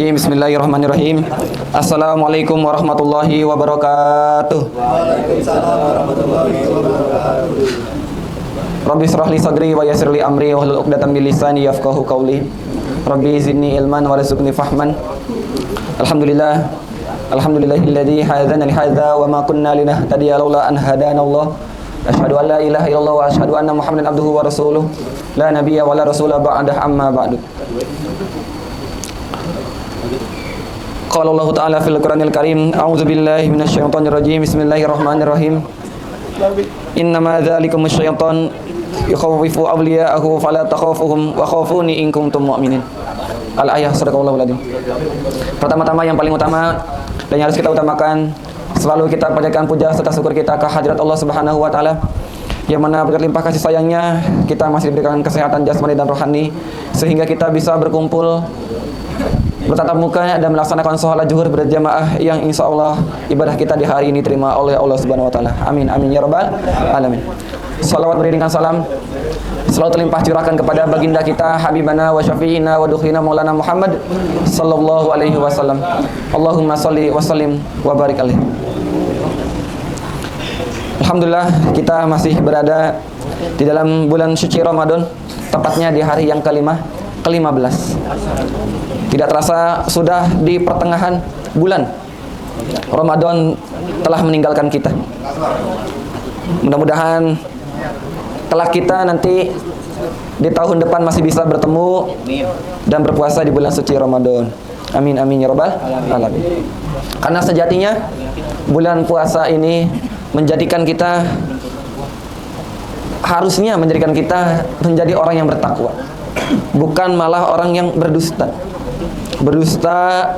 Bismillahirrahmanirrahim. Assalamualaikum warahmatullahi wabarakatuh. Waalaikumsalam warahmatullahi wabarakatuh. Rabbi israh li sadri wa yassir li amri wahlul 'uqdatam min lisani yafqahu qawli. Rabbi zidni ilman warzuqni fahman. Alhamdulillahilladzi hadana li hadza wa ma kunna linahtadiya laula an hadana Allah. Asyhadu an la ilaha illallah wa asyhadu anna Muhammadan abduhu wa rasuluh. La nabiyya wa la rasula ba'dah amma ba'du. Qala Allah Ta'ala fil Qur'anil Karim, a'udzu billahi minasyaitonir rajim. Bismillahirrahmanirrahim. Innama dzalikum asy-syaiton yukhawwifu awliya'ahu fala takhafuhum wa khafuni in kuntum mu'minin. Al-ayah sadaqallahul adzim. Pertama-tama yang paling utama dan yang harus kita utamakan, selalu kita panjatkan puja serta syukur kita ke hadirat Allah Subhanahu wa taala, yang mana berkat limpah kasih sayangnya kita masih diberikan kesehatan jasmani dan rohani sehingga kita bisa berkumpul bertatap muka dan melaksanakan sholat zuhur berjamaah yang insya Allah ibadah kita di hari ini terima oleh Allah Subhanahu Wa Taala. Amin amin ya rabbal alamin. Salawat beriringan salam selalu terlimpah curahkan kepada baginda kita habibana wa syafi'ina wa dukhina maulana Muhammad sallallahu alaihi wasallam. Allahumma sholli wa sallim wa barik alaihi. Alhamdulillah kita masih berada di dalam bulan suci Ramadan, tepatnya di hari yang ke-15. Tidak terasa sudah di pertengahan bulan Ramadan telah meninggalkan kita. Mudah-mudahan kelak kita nanti di tahun depan masih bisa bertemu dan berpuasa di bulan suci Ramadan. Amin amin ya rabbal alamin. Karena sejatinya bulan puasa ini harusnya menjadikan kita menjadi orang yang bertakwa, bukan malah orang yang berdusta. Berdusta,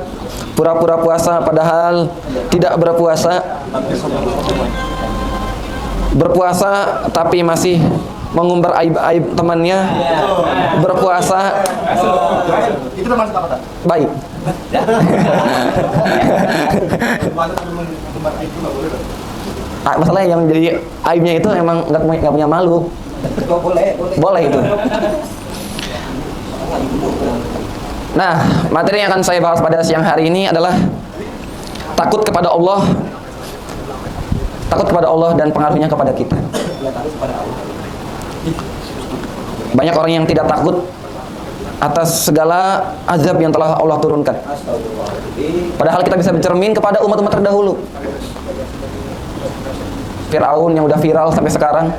pura-pura puasa padahal tidak berpuasa. Berpuasa tapi masih mengumbar aib-aib temannya. Berpuasa Itu teman apa? baik. Masalahnya yang jadi aibnya itu emang nggak punya malu. Boleh itu. Nah, materi yang akan saya bahas pada siang hari ini adalah takut kepada Allah. Takut kepada Allah dan pengaruhnya kepada kita. Banyak orang yang tidak takut atas segala azab yang telah Allah turunkan. Padahal kita bisa bercermin kepada umat-umat terdahulu. Firaun yang udah viral sampai sekarang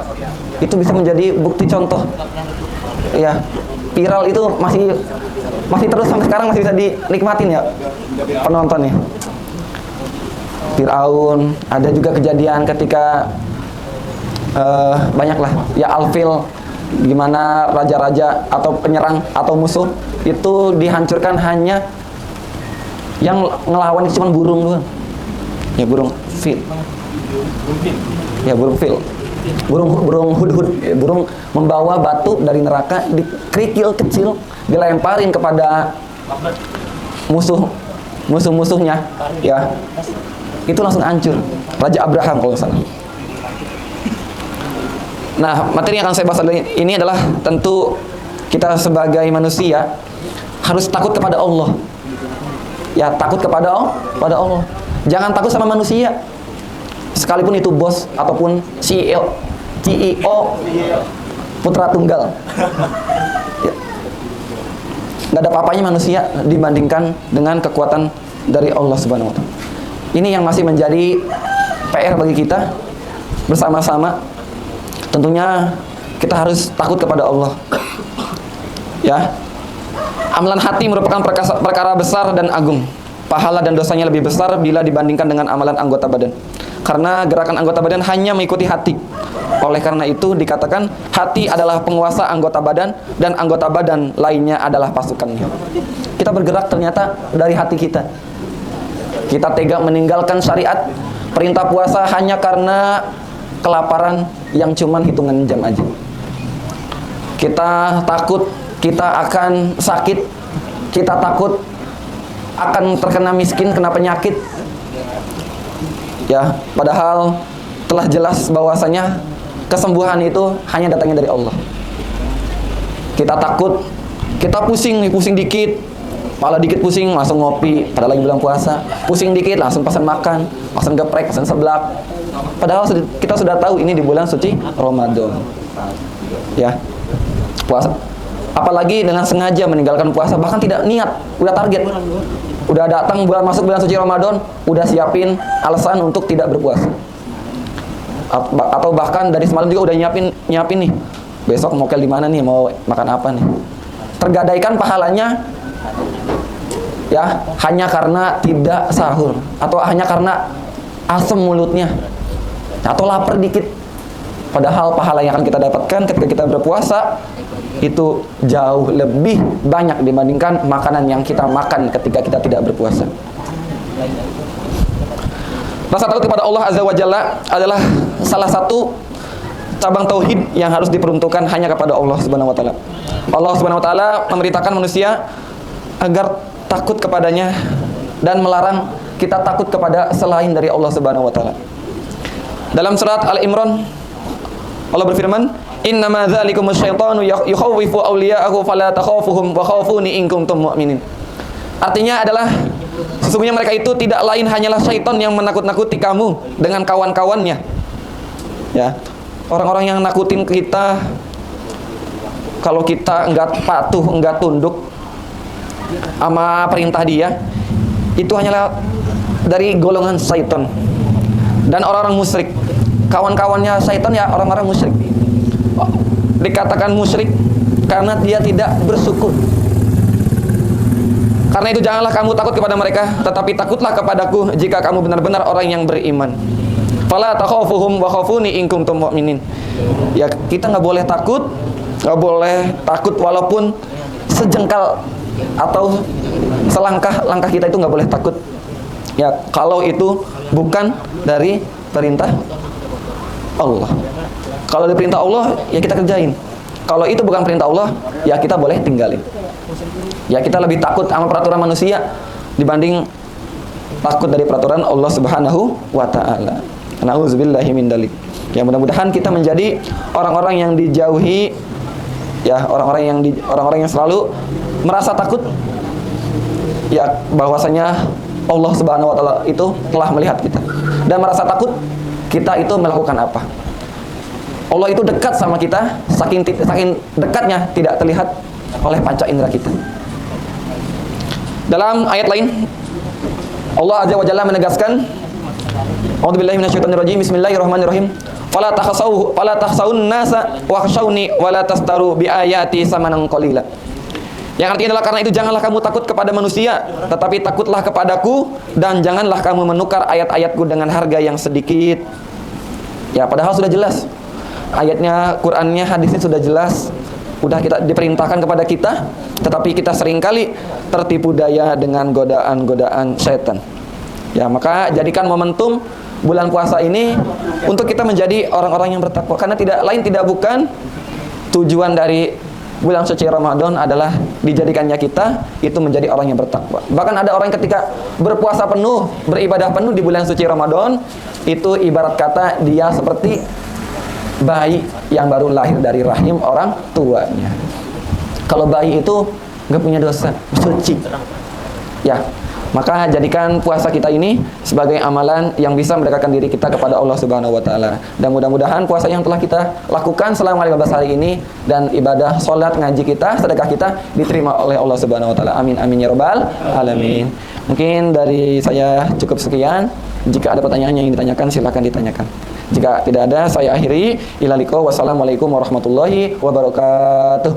itu bisa menjadi bukti contoh. Ya, viral itu masih terus sampai sekarang masih bisa dinikmatin ya penontonnya. Firaun, ada juga kejadian ketika banyaklah ya Al-Fil, gimana raja-raja atau penyerang atau musuh itu dihancurkan hanya yang ngelawan itu cuma burung doang. Ya burung fil. Ya burung fil. Burung hudhud, burung membawa batu dari neraka, dikerikil kecil, dilemparin kepada musuhnya, ya, itu langsung hancur. Raja Abraham kalau nggak salah. Nah, materi yang akan saya bahas ini adalah tentu kita sebagai manusia harus takut kepada Allah. Ya, takut kepada Allah. Jangan takut sama manusia. Sekalipun itu bos ataupun CEO putra tunggal, ya. Nggak ada apa-apanya manusia dibandingkan dengan kekuatan dari Allah Subhanahu Wa Taala. Ini yang masih menjadi PR bagi kita bersama-sama. Tentunya kita harus takut kepada Allah. Ya, amalan hati merupakan perkara besar dan agung. Pahala dan dosanya lebih besar bila dibandingkan dengan amalan anggota badan. Karena gerakan anggota badan hanya mengikuti hati. Oleh karena itu dikatakan hati adalah penguasa anggota badan dan anggota badan lainnya adalah pasukannya. Kita bergerak ternyata dari hati kita. Kita tega meninggalkan syariat, perintah puasa hanya karena kelaparan yang cuman hitungan jam aja. Kita takut kita akan sakit. Kita takut akan terkena miskin, kena penyakit. Ya, padahal telah jelas bahwasanya kesembuhan itu hanya datangnya dari Allah. Kita takut, kita pusing dikit, Kepala dikit pusing langsung ngopi, padahal lagi bulan puasa. Pusing dikit langsung pesan makan, pesan geprek, pesan seblak. Padahal kita sudah tahu ini di bulan suci Ramadan. Ya. Puasa. Apalagi dengan sengaja meninggalkan puasa, bahkan tidak niat, udah target. Udah datang masuk bulan suci Ramadan, udah siapin alasan untuk tidak berpuasa. Atau bahkan dari semalam juga udah nyiapin nih. Besok mau ke di mana nih, mau makan apa nih. Tergadaikan pahalanya ya hanya karena tidak sahur atau hanya karena asam mulutnya atau lapar dikit. Padahal pahala yang akan kita dapatkan ketika kita berpuasa itu jauh lebih banyak dibandingkan makanan yang kita makan ketika kita tidak berpuasa. Rasa takut kepada Allah Azza wa Jalla adalah salah satu cabang tauhid yang harus diperuntukkan hanya kepada Allah Subhanahu wa taala. Allah Subhanahu wa taala memerintahkan manusia agar takut kepadanya dan melarang kita takut kepada selain dari Allah Subhanahu wa taala. Dalam surat Al-Imran Allah berfirman, "Innama dzalikumus syaitanu yukhawwifu awliya'ahu fala takhafuhum wa khafuni in kuntum mu'minin." Artinya adalah sesungguhnya mereka itu tidak lain hanyalah syaitan yang menakut-nakuti kamu dengan kawan-kawannya. Ya. Orang-orang yang nakutin kita kalau kita enggak patuh, enggak tunduk sama perintah dia, itu hanyalah dari golongan syaitan. Dan orang-orang musyrik, kawan-kawannya syaitan ya orang-orang musyrik. Dikatakan musyrik karena dia tidak bersyukur. Karena itu janganlah kamu takut kepada mereka, tetapi takutlah kepadaku jika kamu benar-benar orang yang beriman. Fala takhafuhum wa khafuni in kuntum mu'minin. Ya, kita nggak boleh takut walaupun sejengkal atau selangkah kita itu nggak boleh takut. Ya, kalau itu bukan dari perintah Allah. Kalau dari perintah Allah, ya kita kerjain. Kalau itu bukan perintah Allah, ya kita boleh tinggalin. Ya, kita lebih takut sama peraturan manusia dibanding takut dari peraturan Allah Subhanahu wa taala. Nauzubillahi min dzalik. Ya, mudah-mudahan kita menjadi orang-orang yang dijauhi, ya, orang-orang yang selalu merasa takut, ya, bahwasanya Allah Subhanahu wa taala itu telah melihat kita dan merasa takut kita itu melakukan apa. Allah itu dekat sama kita, saking dekatnya tidak terlihat oleh panca indera kita. Dalam ayat lain Allah Azza wa Jalla menegaskan, A'udzubillahi minasyaitonir rajim. Bismillahirrahmanirrahim. Fala takhshawun nasa wakhshawni wala tastaru bi ayati samanan qalila. Yang artinya adalah karena itu janganlah kamu takut kepada manusia, tetapi takutlah kepadaku dan janganlah kamu menukar ayat-ayatku dengan harga yang sedikit. Ya, padahal sudah jelas. Ayatnya, Qur'annya, hadisnya sudah jelas. Udah kita diperintahkan kepada kita, tetapi kita seringkali tertipu daya dengan godaan-godaan setan. Ya, maka jadikan momentum bulan puasa ini untuk kita menjadi orang-orang yang bertakwa, karena tidak bukan tujuan dari bulan suci Ramadan adalah dijadikannya kita itu menjadi orang yang bertakwa. Bahkan ada orang ketika berpuasa penuh, beribadah penuh di bulan suci Ramadan, itu ibarat kata dia seperti bayi yang baru lahir dari rahim orang tuanya. Kalau bayi itu nggak punya dosa, suci. Ya, maka jadikan puasa kita ini sebagai amalan yang bisa mendekatkan diri kita kepada Allah Subhanahu wa taala. Dan mudah-mudahan puasa yang telah kita lakukan selama 15 hari ini dan ibadah salat, ngaji kita, sedekah kita diterima oleh Allah Subhanahu wa taala. Amin amin ya rabbal alamin. Mungkin dari saya cukup sekian. Jika ada pertanyaan yang ingin ditanyakan, silakan ditanyakan. Jika tidak ada, saya akhiri. Ilaliko wassalamualaikum warahmatullahi wabarakatuh.